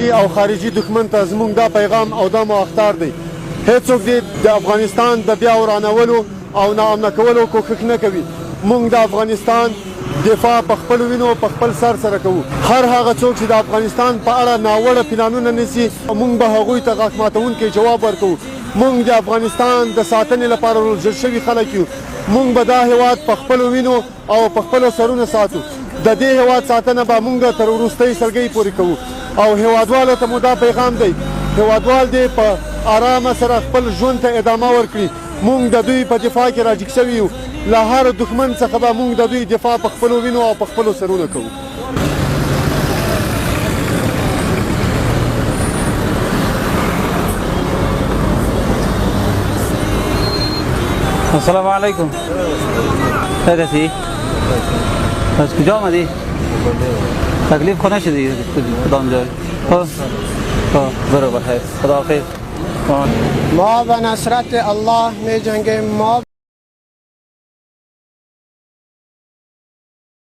داخلي او خارجي دښمن ته زموږ دا پیغام او دا مؤخر دی هیڅوک دې د افغانستان د بیا ورانولو او ناامنه کولو کوښښ نه کوي. موږ د افغانستان دفاع په خپل وینو په خپل سر سره کوو. هر هغه څوک چې د افغانستان په اړه ناوړه پلانونه نیسي موږ به هغوی ته غاښ ماتونکی جواب ورکوو. موږ د افغانستان د ساتنې لپاره روزل شوي خلک یو. موږ به دا هیواد په خپلو وینو او په خپلو سرونو ساتو. د دې هیواد ساتنه به موږ تر وروستۍ سلګۍ پورې کوو او هیوادوالو ته مو دا پیغام دی هیوادوال دې په آرامه سره خپل ژوند ته ادامه ورکړي. موږ د دوی په دفاع کې راجګ شوي یو. له هر دښمن څخه به موږ د دوی دفاع په خپلو وینو او په خپلو سرونو کوو. السلام علیکم. خیر هستی؟ از کجا آمدی؟ تکلیف خود نشدی کدام جای؟ برو بخیر. خداحافظ. ما به نصرت الله می جنگیم. ما